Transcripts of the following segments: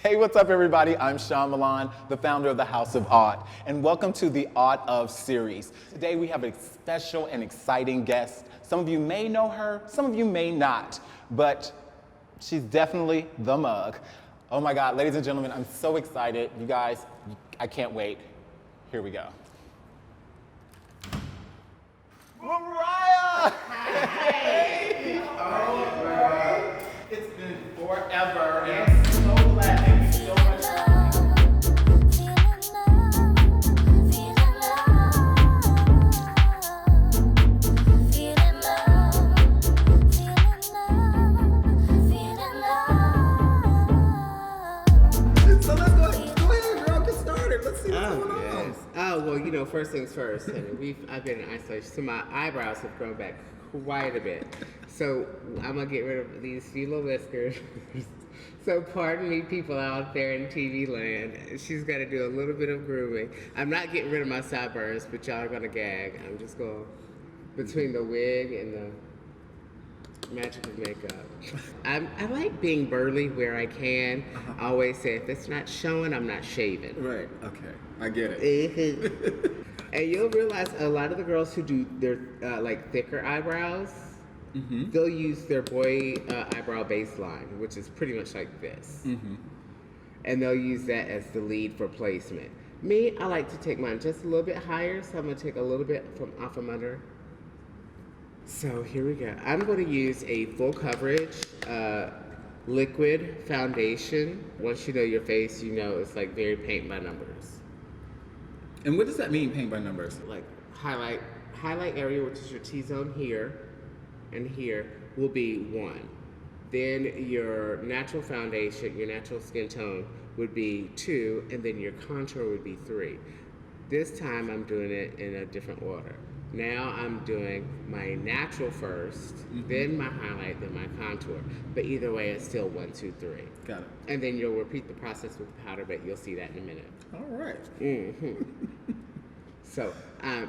Hey, what's up, everybody? I'm Sean Milan, the founder of the House of AWT, and welcome to the AWT of Series. Today we have a special and exciting guest. Some of you may know her, some of you may not, but she's definitely the mug. Oh my God, ladies and gentlemen, I'm so excited. You guys, I can't wait. Here we go. Mariah! Hey! Oh, girl. It's been forever, and I'm so glad. Thank you so much. So let's go ahead, girl, get started. Let's see what's going on. Oh, well, you know, first things first, honey. I've been in isolation, so my eyebrows have grown back quite a bit. So I'm gonna get rid of these few little whiskers. So pardon me, people out there in TV land. She's got to do a little bit of grooming. I'm not getting rid of my sideburns, but y'all are gonna gag. I'm just going between the wig and the magic of makeup. I like being burly where I can. I always say if it's not showing, I'm not shaving. Right, okay, I get it. And you'll realize a lot of the girls who do their like thicker eyebrows, they'll use their boy eyebrow baseline, which is pretty much like this. And they'll use that as the lead for placement. Me, I like to take mine just a little bit higher, so I'm gonna take a little bit off from under. So here we go. I'm going to use a full coverage liquid foundation. Once you know your face, you know it's like very paint by numbers. And what does that mean, paint by numbers? Like highlight area, which is your T-zone here and here, will be 1. Then your natural foundation, your natural skin tone would be 2, and then your contour would be 3. This time I'm doing it in a different order. Now I'm doing my natural first, then my highlight, then my contour. But either way, it's still 1, 2, 3. Got it. And then you'll repeat the process with the powder, but you'll see that in a minute. All right. So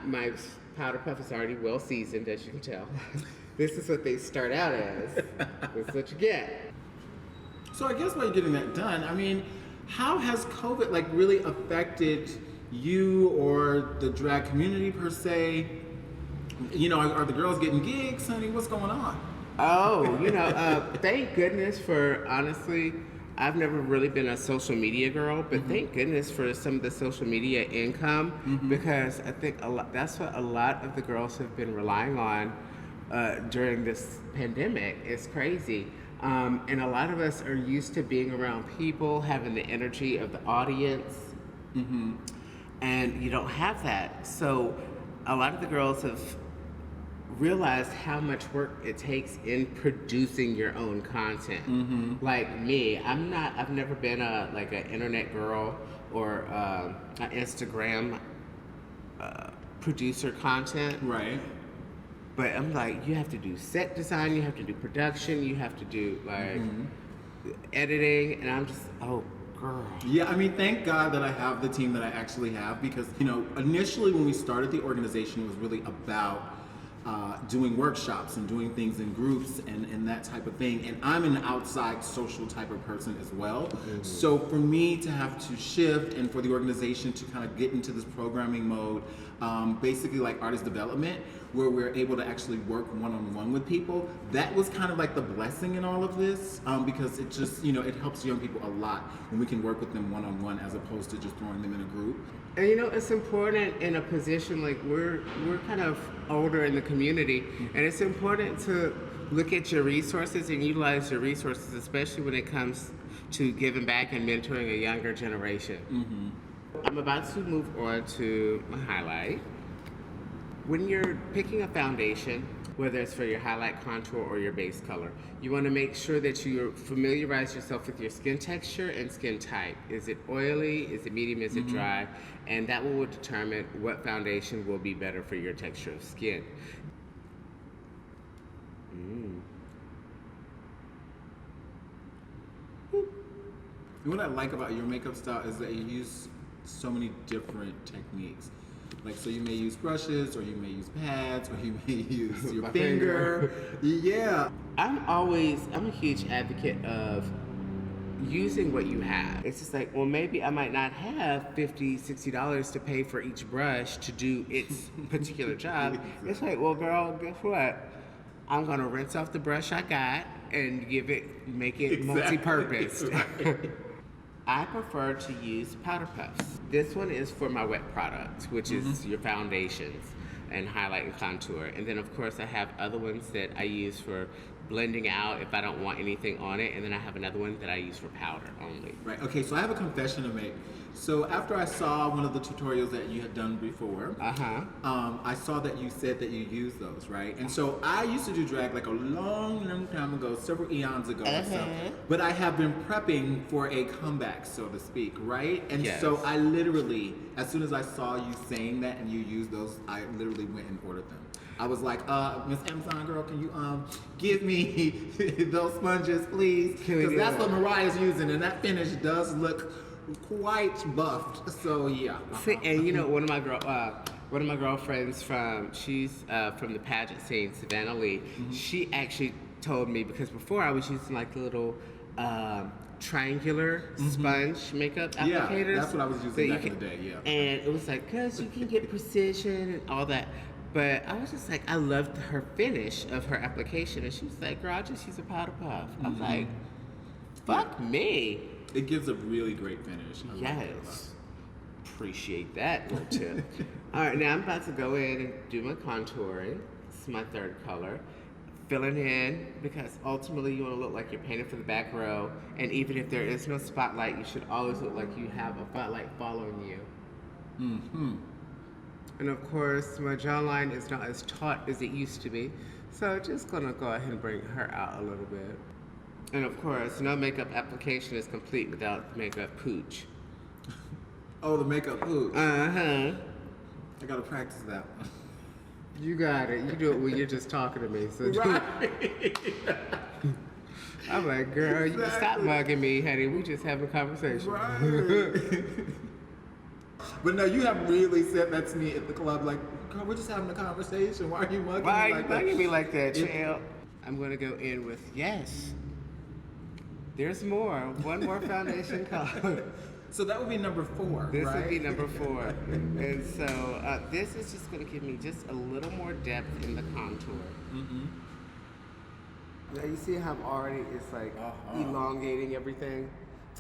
my powder puff is already well seasoned, as you can tell. This is what they start out as. This is what you get. So I guess while you're getting that done, I mean, how has COVID like really affected you or the drag community per se? You know, are the girls getting gigs, honey? What's going on? Oh, you know, thank goodness for, honestly, I've never really been a social media girl, but thank goodness for some of the social media income, because I think that's what a lot of the girls have been relying on during this pandemic. It's crazy. And a lot of us are used to being around people, having the energy of the audience, and you don't have that. So a lot of the girls have realized how much work it takes in producing your own content. Like me, I've never been like an internet girl or an Instagram producer content. Right. But I'm like, you have to do set design, you have to do production, you have to do like editing, and I'm just, oh girl. Yeah, I mean, thank God that I have the team that I actually have, because, you know, initially when we started the organization, it was really about doing workshops and doing things in groups and that type of thing. And I'm an outside social type of person as well. So for me to have to shift and for the organization to kind of get into this programming mode, basically like artist development, where we're able to actually work one-on-one with people, that was kind of like the blessing in all of this, because it just, you know, it helps young people a lot when we can work with them one-on-one as opposed to just throwing them in a group. And you know, it's important in a position like we're kind of older in the community, and it's important to look at your resources and utilize your resources, especially when it comes to giving back and mentoring a younger generation. I'm about to move on to my highlight. When you're picking a foundation, whether it's for your highlight, contour, or your base color, you want to make sure that you familiarize yourself with your skin texture and skin type. Is it oily? Is it medium? Is it dry? And that will determine what foundation will be better for your texture of skin. And what I like about your makeup style is that you use so many different techniques. Like, so you may use brushes, or you may use pads, or you may use your finger. Yeah. I'm a huge advocate of using what you have. It's just like, well, maybe I might not have $50, $60 to pay for each brush to do its particular job. It's like, well, girl, guess what? I'm gonna rinse off the brush I got and make it multi-purpose. Right. I prefer to use powder puffs. This one is for my wet products, which is your foundations and highlight and contour. And then of course I have other ones that I use for blending out if I don't want anything on it. And then I have another one that I use for powder only. Right, okay, so I have a confession to make. So after I saw one of the tutorials that you had done before, I saw that you said that you use those, right? And so I used to do drag like a long time ago, several eons ago or so. But I have been prepping for a comeback, so to speak, right? And so I literally, as soon as I saw you saying that and you used those, I literally went and ordered them. I was like, Miss Amazon girl, can you give me those sponges, please? Because that's what Mariah's using, and that finish does look quite buffed. So yeah. See, and you know, one of my girlfriends she's from the pageant scene, Savannah Lee. She actually told me, because before I was using like the little triangular sponge makeup applicators. Yeah, that's what I was using back in the day. Yeah. And it was like, cause you can get precision and all that. But I was just like, I loved her finish of her application, and she was like, girl, I just use a powder puff. I was like, fuck me. It gives a really great finish. Yes. Appreciate that little tip. All right, now I'm about to go in and do my contouring. This is my third color. Filling in, because ultimately you want to look like you're painted for the back row. And even if there is no spotlight, you should always look like you have a spotlight following you. And of course, my jawline is not as taut as it used to be. So just gonna go ahead and bring her out a little bit. And of course, no makeup application is complete without makeup pooch. Oh, the makeup pooch. I gotta practice that one. You got it. You do it when you're just talking to me. So Right. I'm like, girl, you can stop mugging me, honey. We just having a conversation. Right. But no, you have really said that to me at the club, like, girl, we're just having a conversation. Why are you mugging me like that? Why are you mugging me like that, child? I'm gonna go in with, yes, there's more. One more foundation color. So that would be number 4, This right? would be number 4. And so this is just gonna give me just a little more depth in the contour. Now you see how I'm already, it's like elongating everything.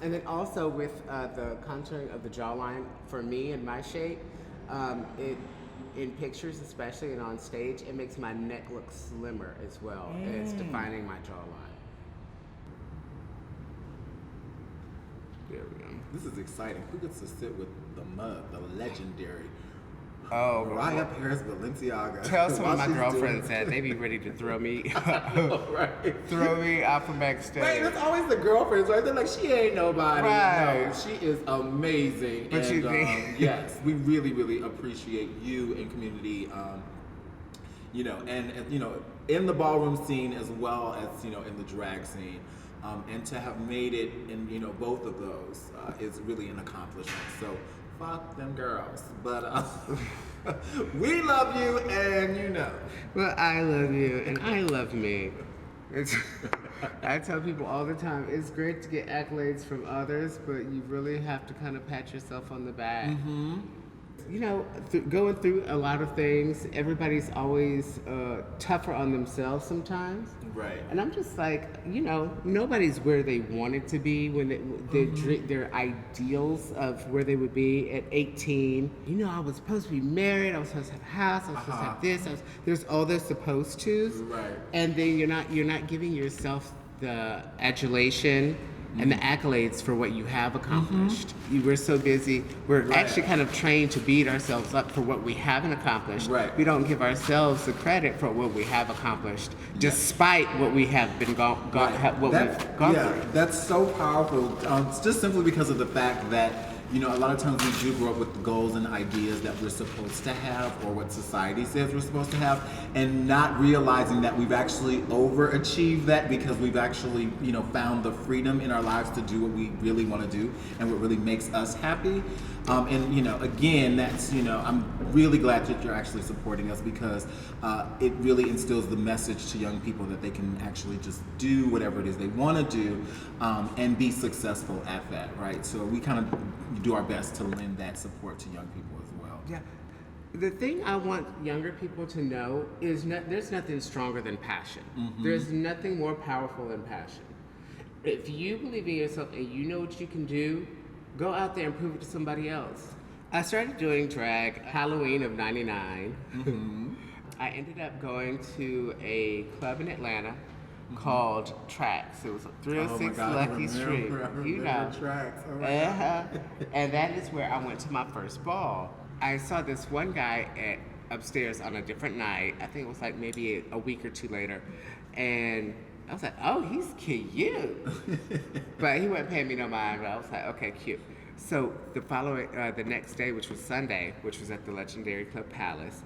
And then also with the contouring of the jawline, for me and my shape, in pictures especially and on stage, it makes my neck look slimmer as well. And it's defining my jawline. There we go. This is exciting. Who gets to sit with the legendary Oh, Mariah Paris Balenciaga? Tell some of my While she's girlfriends doing- that they be ready to throw me, Right. throw me out from backstage. Right, that's always the girlfriends, right? They're like, she ain't nobody. Right. No, she is amazing. But and you think- yes, we really, really appreciate you and community. You know, and you know, in the ballroom scene as well as in the drag scene, and to have made it in both of those is really an accomplishment. So fuck them girls, but we love you, and Well, I love you, and I love me. I tell people all the time, it's great to get accolades from others, but you really have to kind of pat yourself on the back. Going through a lot of things, everybody's always tougher on themselves sometimes. Right. And I'm just like, nobody's where they wanted to be when their ideals of where they would be at 18. I was supposed to be married, I was supposed to have a house, I was supposed to have this. There's all those supposed tos. Right. And then you're not giving yourself the adulation and the accolades for what you have accomplished. We're so busy. We're actually kind of trained to beat ourselves up for what we haven't accomplished. Right. We don't give ourselves the credit for what we have accomplished, despite what we have been we've gone Yeah, through. that's so powerful. Just simply because of the fact that You know, a lot of times we do grow up with the goals and ideas that we're supposed to have or what society says we're supposed to have, and not realizing that we've actually overachieved that because we've actually, you know, found the freedom in our lives to do what we really want to do and what really makes us happy. And, you know, again, that's, you know, I'm really glad that you're actually supporting us because it really instills the message to young people that they can actually just do whatever it is they want to do and be successful at that, right? So we kind of do our best to lend that support to young people as well. Yeah. The thing I want younger people to know is there's nothing stronger than passion. There's nothing more powerful than passion. If you believe in yourself and you know what you can do, go out there and prove it to somebody else. I started doing drag Halloween of '99. I ended up going to a club in Atlanta called Tracks. It was 306 Lucky Street. You know. Tracks. Oh And that is where I went to my first ball. I saw this one guy upstairs on a different night. I think it was like maybe a week or two later. And I was like, oh, he's cute. But he wasn't paying me no mind. But I was like, okay, cute. So the next day, which was Sunday, which was at the legendary Club Palace,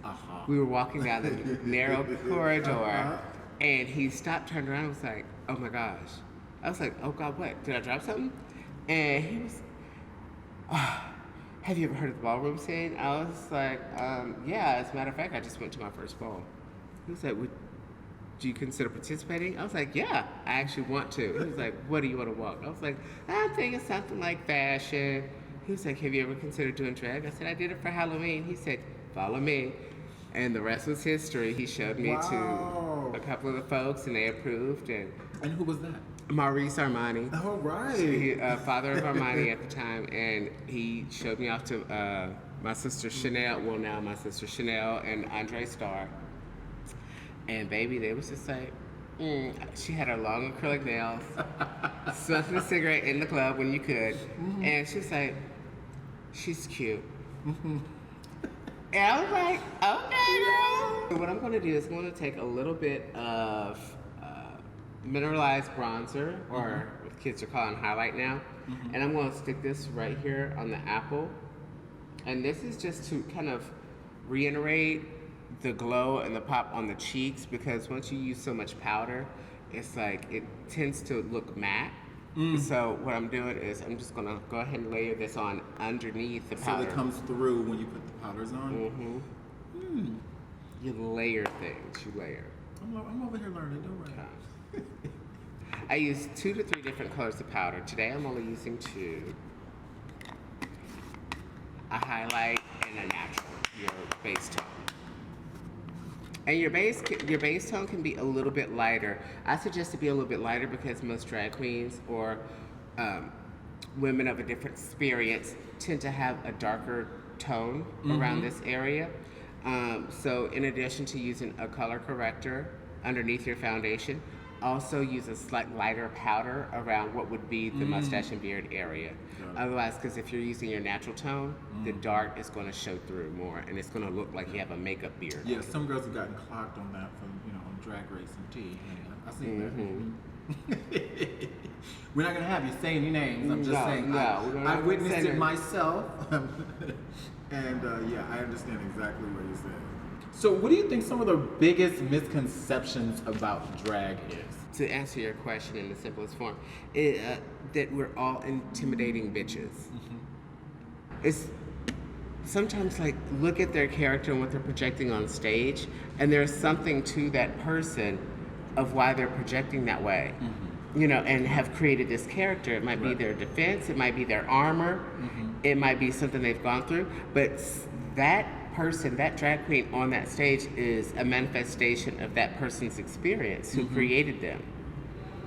we were walking down the narrow corridor, and he stopped, turned around, and was like, oh my gosh. I was like, oh God, what? Did I drop something? And he was, have you ever heard of the ballroom scene? I was like, yeah, as a matter of fact, I just went to my first ball. He was like, do you consider participating? I was like, yeah, I actually want to. He was like, what do you want to walk? I was like, I'm thinking something like fashion. He was like, have you ever considered doing drag? I said, I did it for Halloween. He said, follow me. And the rest was history. He showed me to a couple of the folks, and they approved. And who was that? Maurice Armani. Oh, right. He, father of Armani at the time. And he showed me off to my sister Chanel, well, now my sister Chanel and Andre Starr. And baby, they was just like, she had her long acrylic nails, smoking a cigarette in the club when you could. And she was like, she's cute. And I was like, okay, girl. So what I'm gonna do is I'm gonna take a little bit of mineralized bronzer, or what kids are calling highlight now. And I'm gonna stick this right here on the apple. And this is just to kind of reiterate the glow and the pop on the cheeks, because once you use so much powder, it's like it tends to look matte. So what I'm doing is I'm just gonna go ahead and layer this on underneath the powder. So it comes through when you put the powders on? You layer things, you layer. I'm over here learning, don't worry. I use 2 to 3 different colors of powder. Today I'm only using 2. A highlight and a natural, your base tone. And your base tone can be a little bit lighter. I suggest to be a little bit lighter because most drag queens or women of a different experience tend to have a darker tone around this area. So in addition to using a color corrector underneath your foundation, also use a slight lighter powder around what would be the mustache and beard area. Otherwise, because if you're using your natural tone, the dark is going to show through more, and it's going to look like you have a makeup beard. Yeah, some girls have gotten clocked on that from, you know, on Drag Race and T. I see that. We're not going to have you say any names. I'm just saying. I witnessed it myself. And yeah, I understand exactly what you're saying. So what do you think some of the biggest misconceptions about drag is? To answer your question in the simplest form, that we're all intimidating bitches. It's sometimes like, look at their character and what they're projecting on stage, and there's something to that person of why they're projecting that way. You know, and have created this character. It might be their defense, it might be their armor, it might be something they've gone through, but that person, that drag queen on that stage is a manifestation of that person's experience, who created them.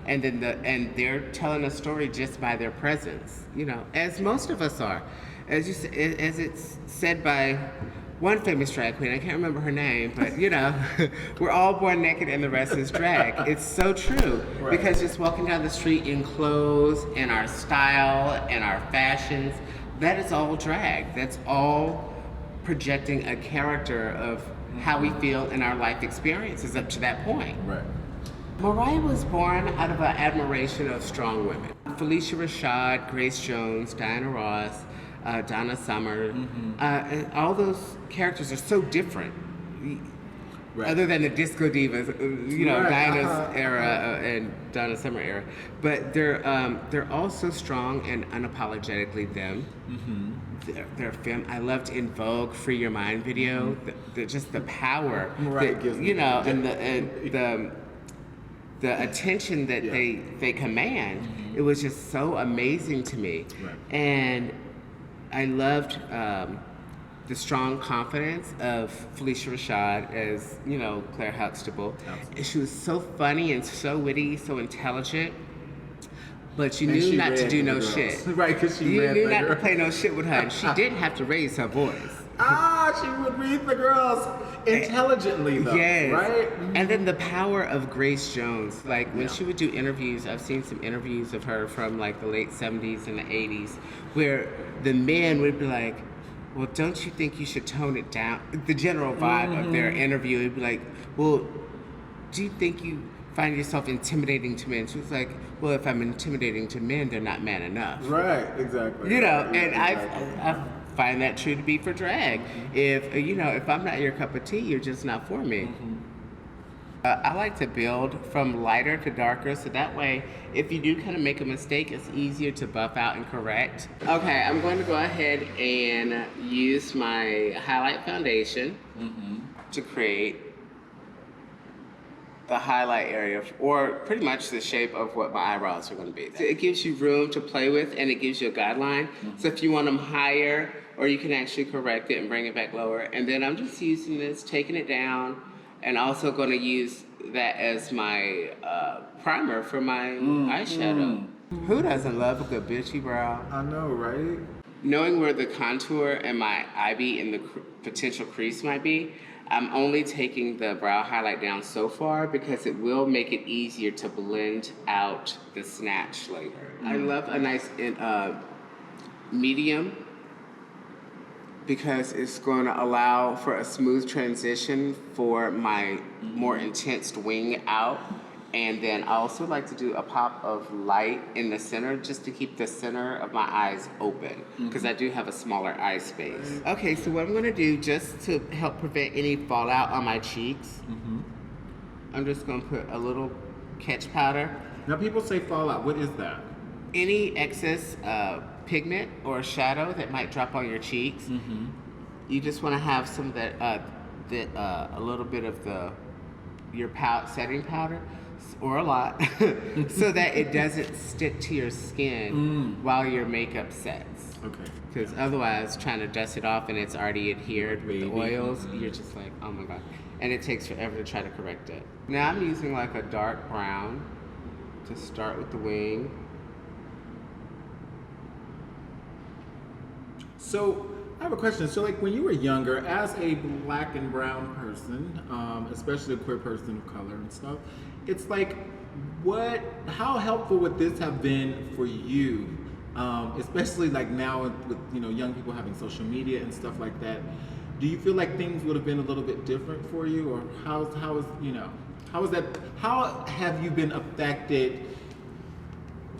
And then they're telling a story just by their presence, you know, as most of us are. As it's said by one famous drag queen, I can't remember her name, but you know, we're all born naked and the rest is drag. It's so true, because just walking down the street in clothes and our style and our fashions, that is all drag. That's all projecting a character of how we feel in our life experiences up to that point. Mariah was born out of an admiration of strong women. Felicia Rashad, Grace Jones, Diana Ross, Donna Summer. And all those characters are so different. Right. Other than the disco divas, Right, Dinah's era and Donna Summer era, but they're all so strong and unapologetically them. Their film, I loved In Vogue, Free Your Mind video. Just the power, Mariah gives me and the attention that they command. It was just so amazing to me, and I loved. The strong confidence of Felicia Rashad as, Claire Huxtable. Absolutely. She was so funny and so witty, so intelligent, but you knew not to do no shit. Right, because You knew not to play no shit with her, and she didn't have to raise her voice. She would read the girls intelligently, though. Yes. Right? And then the power of Grace Jones. Like, when she would do interviews, I've seen some interviews of her from, like, the late 70s and the 80s, where the men would be like, well, don't you think you should tone it down? The general vibe of their interview would be like, well, do you think you find yourself intimidating to men? She was like, well, if I'm intimidating to men, they're not man enough. Right, exactly. And exactly. I find that true to be for drag. If I'm not your cup of tea, you're just not for me. I like to build from lighter to darker, so that way, if you do kind of make a mistake, it's easier to buff out and correct. Okay, I'm going to go ahead and use my highlight foundation to create the highlight area, or pretty much the shape of what my eyebrows are going to be. So it gives you room to play with, and it gives you a guideline. So if you want them higher, or you can actually correct it and bring it back lower. And then I'm just using this, taking it down, and also going to use that as my primer for my eyeshadow. Who doesn't love a good bitchy brow? I know, right? Knowing where the contour and my ivy and the potential crease might be, I'm only taking the brow highlight down so far because it will make it easier to blend out the snatch later. I love a nice medium because it's going to allow for a smooth transition for my more intense wing out. And then I also like to do a pop of light in the center just to keep the center of my eyes open because I do have a smaller eye space. Okay, so what I'm going to do just to help prevent any fallout on my cheeks, I'm just going to put a little catch powder. Now people say fallout. What is that? Any excess pigment or shadow that might drop on your cheeks, you just want to have some of that, a little bit of your setting powder, or a lot, so that it doesn't stick to your skin while your makeup sets. Okay. Because otherwise, trying to dust it off and it's already adhered with the oils, you're just like, oh my god. And it takes forever to try to correct it. Now I'm using like a dark brown to start with the wing. So I have a question. So like when you were younger, as a black and brown person, especially a queer person of color and stuff, it's like, how helpful would this have been for you? Especially like now with young people having social media and stuff like that. Do you feel like things would have been a little bit different for you, or how have you been affected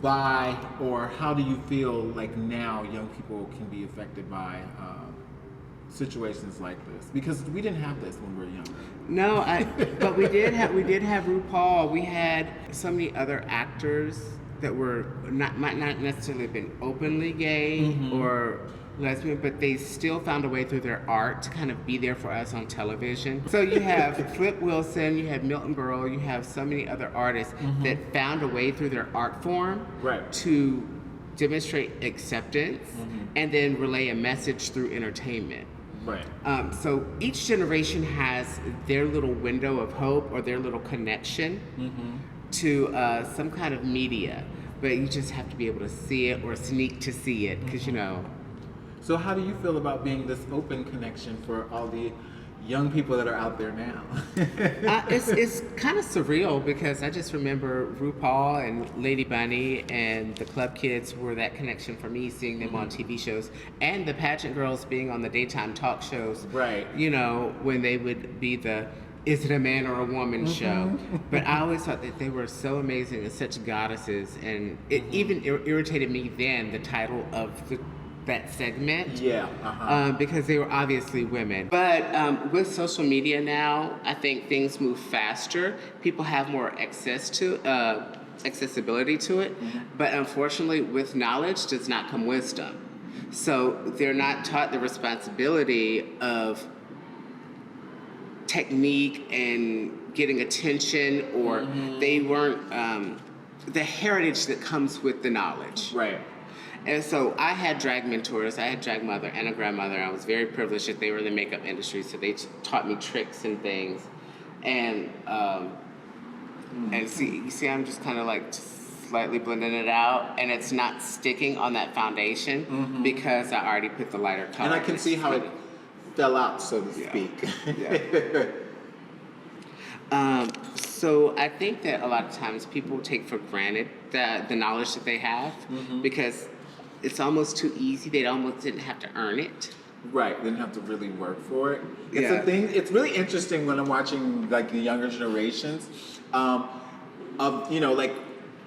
by, or how do you feel like now young people can be affected by situations like this? Because we didn't have this when we were younger. No, but we did have RuPaul. We had so many other actors that were might not necessarily have been openly gay or lesbian, but they still found a way through their art to kind of be there for us on television. So you have Flip Wilson, you have Milton Berle, you have so many other artists that found a way through their art form to demonstrate acceptance and then relay a message through entertainment. Right. So each generation has their little window of hope or their little connection to some kind of media, but you just have to be able to see it or sneak to see it because So how do you feel about being this open connection for all the young people that are out there now? It's kind of surreal because I just remember RuPaul and Lady Bunny and the Club Kids were that connection for me, seeing them on TV shows, and the pageant girls being on the daytime talk shows. Right. When they would be the is it a man or a woman show. But I always thought that they were so amazing and such goddesses, and it even irritated me then, the title of the that segment. Yeah. Because they were obviously women. But with social media now, I think things move faster. People have more accessibility to it. But unfortunately, with knowledge does not come wisdom. So they're not taught the responsibility of technique and getting attention, or they weren't the heritage that comes with the knowledge. Right. And so I had drag mentors. I had drag mother and a grandmother. I was very privileged that they were in the makeup industry, so they taught me tricks and things. And see, I'm just kind of like slightly blending it out, and it's not sticking on that foundation because I already put the lighter color. And I can see how it fell out, so to speak. So I think that a lot of times people take for granted the knowledge that they have because it's almost too easy. They almost didn't have to earn it. Right, didn't have to really work for it. It's a thing. It's really interesting when I'm watching like the younger generations, of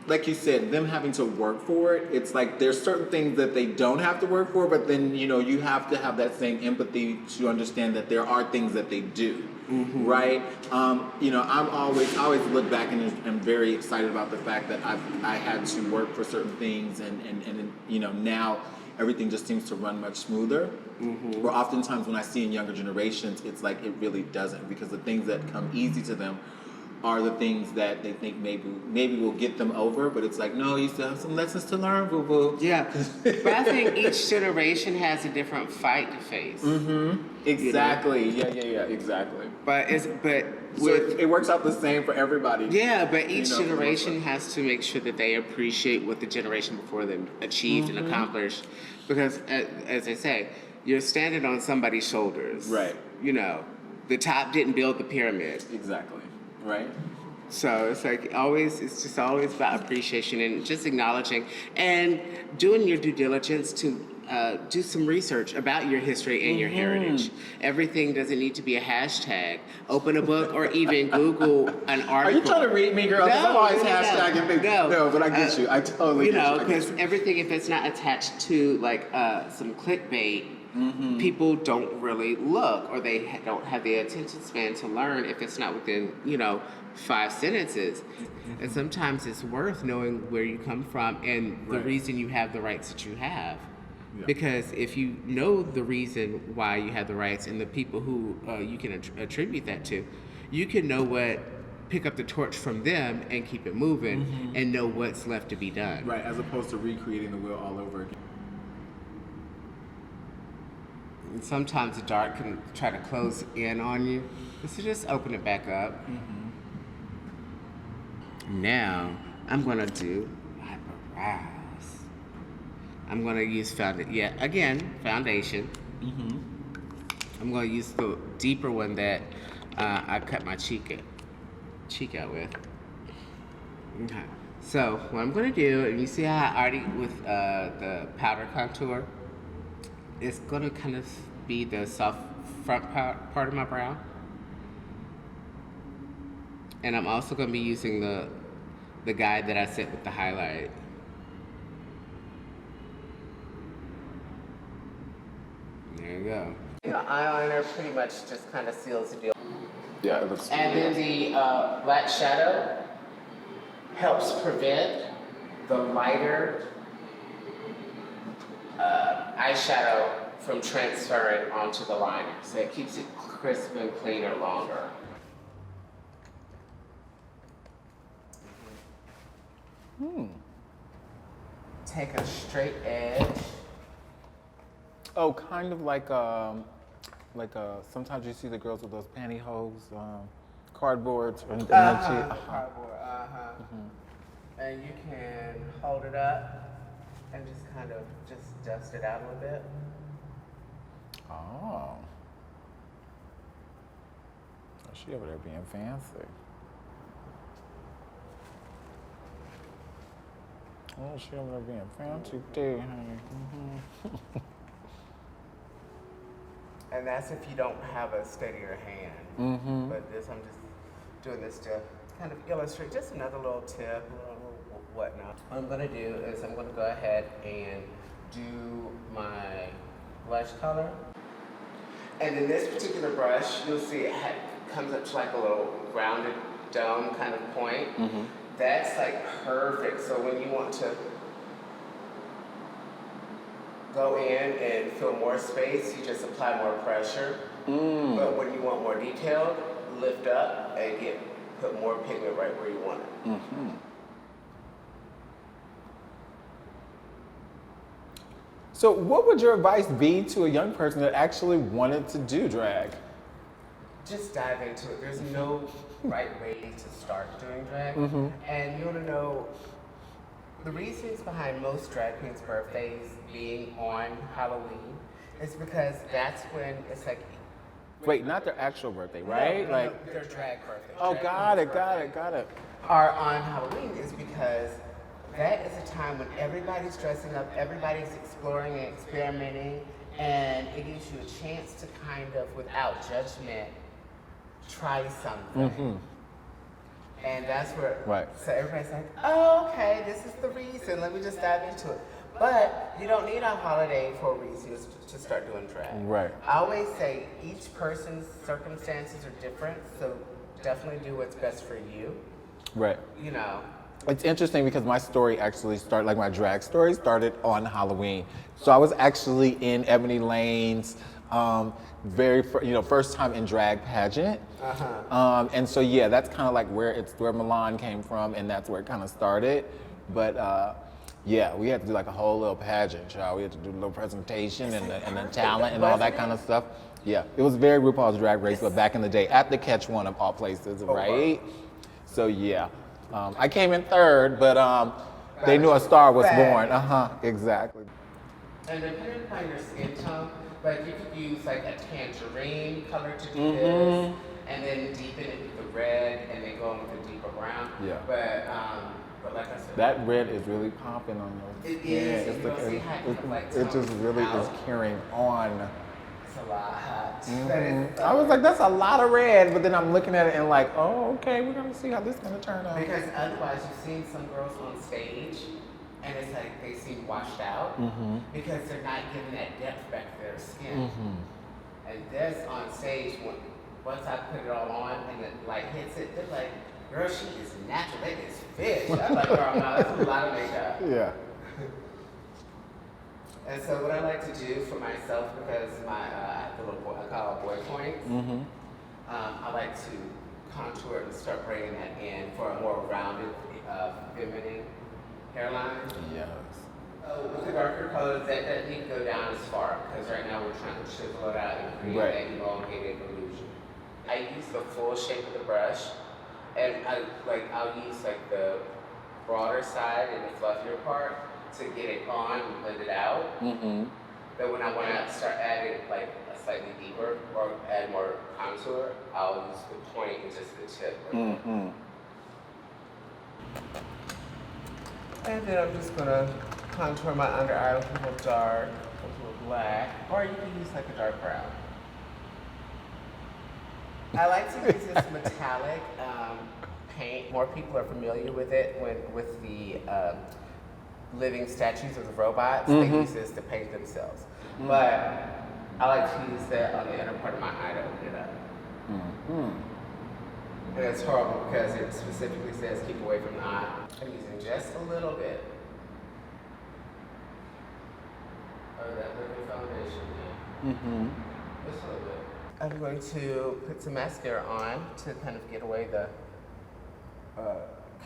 like you said, them having to work for it. It's like there's certain things that they don't have to work for, but then you have to have that same empathy to understand that there are things that they do. Right? I always look back and am very excited about the fact that I had to work for certain things, and now everything just seems to run much smoother. Where oftentimes when I see in younger generations, it's like it really doesn't, because the things that come easy to them are the things that they think maybe will get them over, but it's like, no, you still have some lessons to learn, boo boo. Yeah, but I think each generation has a different fight to face. Exactly. Yeah, exactly. But it works out the same for everybody. Yeah, but each generation has to make sure that they appreciate what the generation before them achieved and accomplished, because as I say, you're standing on somebody's shoulders. Right. The top didn't build the pyramid. Exactly. Right. So it's like it's just always about appreciation and just acknowledging and doing your due diligence to do some research about your history and your heritage. Everything doesn't need to be a hashtag. Open a book or even Google an article. Are you trying to read me, girl? Because I'm always hashtagging things. No, but I get you. I totally get you. Because everything, if it's not attached to like some clickbait, people don't really look, or they don't have the attention span to learn if it's not within 5 sentences. And sometimes it's worth knowing where you come from and the reason you have the rights that you have. Because if you know the reason why you have the rights and the people who you can attribute that to, you can pick up the torch from them and keep it moving and know what's left to be done. Right, as opposed to recreating the wheel all over again. And sometimes the dark can try to close in on you. So just open it back up. Now, I'm going to do my brows. I'm going to use foundation. I'm going to use the deeper one that I cut my cheek out with. Okay. So what I'm going to do, and you see how I already with the powder contour, it's going to kind of be the soft front part of my brow. And I'm also going to be using the guide that I set with the highlight. There you go. The eyeliner pretty much just kind of seals the deal. Yeah, it looks good. And then the black shadow helps prevent the lighter eyeshadow from transferring onto the liner. So it keeps it crisp and cleaner longer. Take a straight edge. Oh, kind of like sometimes you see the girls with those pantyhose, cardboards, Cardboard, And you can hold it up and just kind of just dust it out a little bit. Oh. She over there being fancy. Oh, she over there being fancy too, honey. And that's if you don't have a steadier hand. But this, I'm just doing this to kind of illustrate just another little tip, whatnot. What I'm gonna do is I'm gonna go ahead and do my blush color. And in this particular brush, you'll see it comes up to like a little rounded dome kind of point. That's like perfect. So when you want to go in and fill more space, you just apply more pressure. But when you want more detailed, lift up and put more pigment right where you want it. So what would your advice be to a young person that actually wanted to do drag? Just dive into it. There's no right way to start doing drag. And you want to know the reasons behind most drag queens' birthdays being on Halloween is because that's when it's like... Wait, not their actual birthday, right? No, like their drag birthday. Oh, Drag got queen's it, got birthday it, got it. Are on Halloween is because that is a time when everybody's dressing up, everybody's exploring and experimenting, and it gives you a chance to kind of, without judgment, try something. And that's where, so everybody's like, oh, okay, this is the reason, let me just dive into it. But you don't need a holiday for a reason to start doing drag. Right. I always say each person's circumstances are different, so definitely do what's best for you. Right. You know. It's interesting because my story actually started, like my drag story started on Halloween. So I was actually in Ebony Lane's first time in drag pageant. And so yeah, that's kind of like where Milan came from, and that's where it kind of started. But yeah, we had to do like a whole little pageant, y'all. We had to do a little presentation and the talent and all that kind of stuff. Yeah, it was very RuPaul's Drag Race, but back in the day, at the Catch One of all places, right? So yeah, I came in third, but they knew a star was born. Exactly. And depending upon your skin tone, like you could use like a tangerine color to do this, and then deepen it with the red, and then go in with a deeper brown. Yeah. But like I said, that red is really popping on your skin. It is. It's You don't see how it kind of like it just really out. is carrying on. It's a lot. I was like, that's a lot of red, but then I'm looking at it and like, oh, okay, we're gonna see how this is gonna turn out. Because otherwise, you've seen some girls on stage, and it's like they seem washed out because they're not giving that depth back to their skin. And this on stage, once I put it all on and it like hits it, they're like, girl, she is natural. That is fish. I'm like, girl, no, that's a lot of makeup. Yeah. And so what I like to do for myself, because I have the little I call it boy points, I like to contour and start bringing that in for a more rounded, feminine hairline. Yes. With the darker colors, that need to go down as far, because right now we're trying to chisel it out and create that elongated illusion. I use the full shape of the brush, and I'll use like the broader side and the fluffier part to get it on and blend it out. But when I want to start adding like a slightly deeper or add more contour, I'll use the point and just the tip. And then I'm just gonna contour my under eye with a little dark, with a little black, or you can use like a dark brown. I like to use this metallic paint. More people are familiar with it with the living statues of the robots. They use this to paint themselves. But I like to use that on the inner part of my eye to open it up. And it's horrible because it specifically says keep away from the eye. I'm using just a little bit of that living foundation here. Just a little bit. I'm going to put some mascara on to kind of get away the,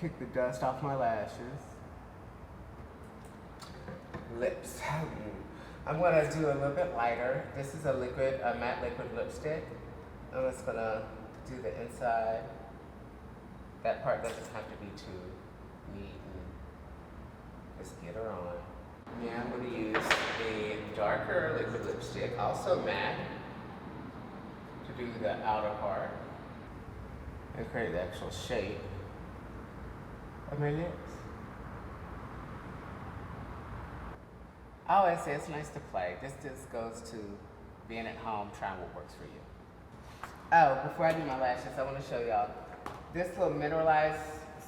kick the dust off my lashes. Lips. I'm gonna do a little bit lighter. This is a matte liquid lipstick. I'm just gonna do the inside. That part doesn't have to be too neat and just get her on. Yeah, I'm gonna use a darker liquid lipstick, also matte, to do the outer part and create the actual shape of my lips. I always say it's nice to play. This just goes to being at home, trying what works for you. Oh, before I do my lashes, I want to show y'all this little mineralized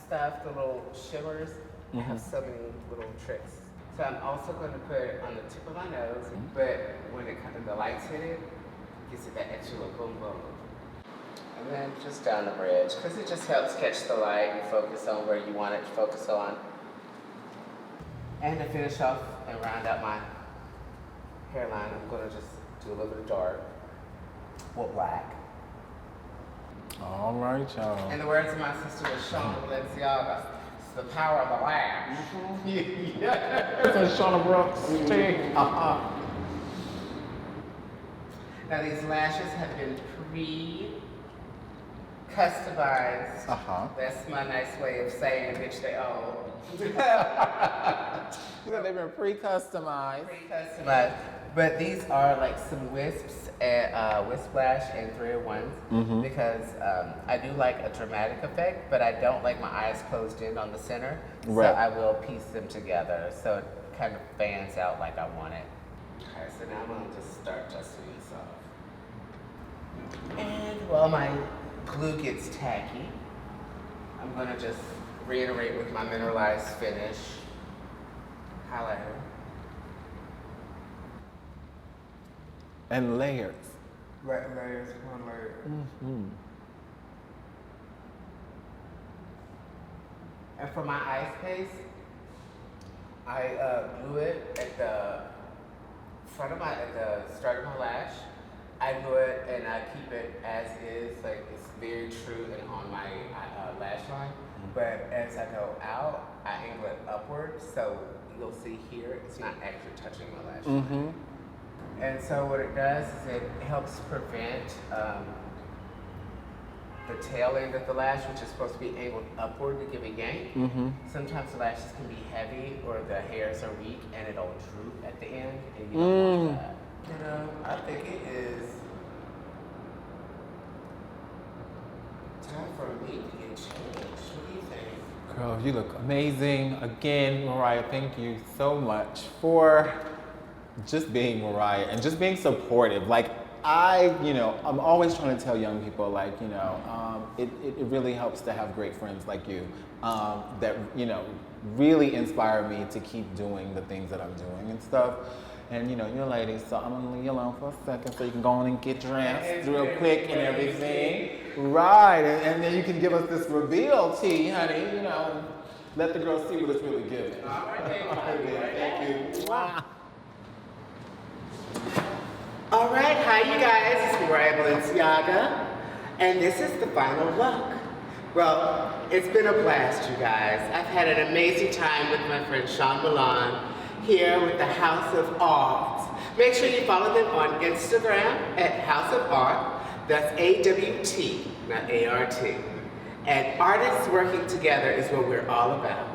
stuff, the little shimmers. I have so many little tricks. So I'm also going to put it on the tip of my nose, but when the lights hit it, it gives it that extra little boom boom. And then just down the bridge, because it just helps catch the light and focus on where you want it to focus on. And to finish off and round out my hairline, I'm going to just do a little bit of dark, well, black. All right, y'all. In the words of my sister, Mariah Balenciaga, it's the power of the lash. It's a Shauna Brooks thing. Now these lashes have been pre-customized. That's my nice way of saying, bitch, they old. They've been pre-customized. Pre-customized. But these are like some wisps, wisp lash and 301s because I do like a dramatic effect, but I don't like my eyes closed in on the center. Right. So I will piece them together so it kind of fans out like I want it. Okay, so now I'm gonna just start dusting this off. And while my glue gets tacky, I'm gonna just reiterate with my mineralized finish highlighter. And layers. Right, layers upon layers. And for my ice paste, I glue it at the front of at the start of my lash. I glue it and I keep it as is, like it's very true and on my lash line. But as I go out, I angle it upward, so you'll see here, it's not actually touching my lash line. And so what it does is it helps prevent the tail end of the lash, which is supposed to be angled upward to give a yank. Sometimes the lashes can be heavy or the hairs are weak and it'll droop at the end, and you don't want that. You know, I think it is time for me to get changed. What do you think? Girl, you look amazing. Again, Mariah, thank you so much for just being Mariah and just being supportive. Like I'm always trying to tell young people, like, it really helps to have great friends like you that, really inspire me to keep doing the things that I'm doing and stuff. And, you're a lady, so I'm gonna leave you alone for a second so you can go on and get dressed real quick and everything. Right, and then you can give us this reveal tea, honey, and let the girls see what it's really giving. All right, Thank you. Wow. All right, hi you guys, it's Mariah Balenciaga, and this is the final look. Well, it's been a blast, you guys. I've had an amazing time with my friend Sean Milan here with the House of Art. Make sure you follow them on Instagram at House of Art. That's AWT, not ART. And artists working together is what we're all about.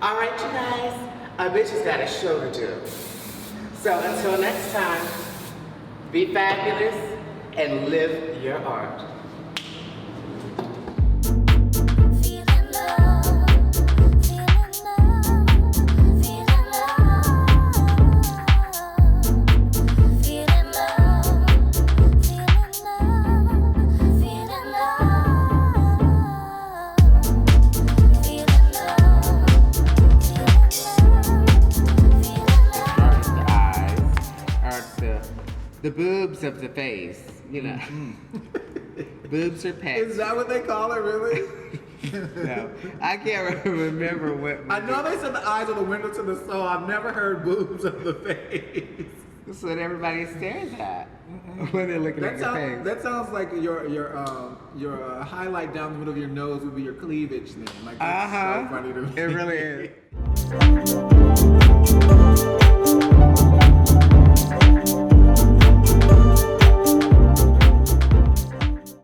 All right, you guys, a bitch has got a show to do. So until next time, be fabulous and live your art. The boobs of the face, Boobs are packed. Is that what they call it, really? No, I can't remember what. I know they said the eyes are the window to the soul. I've never heard boobs of the face. That's what everybody stares at when they're looking at your face. That sounds like your highlight down the middle of your nose would be your cleavage then. Like that's so funny to me. It really is.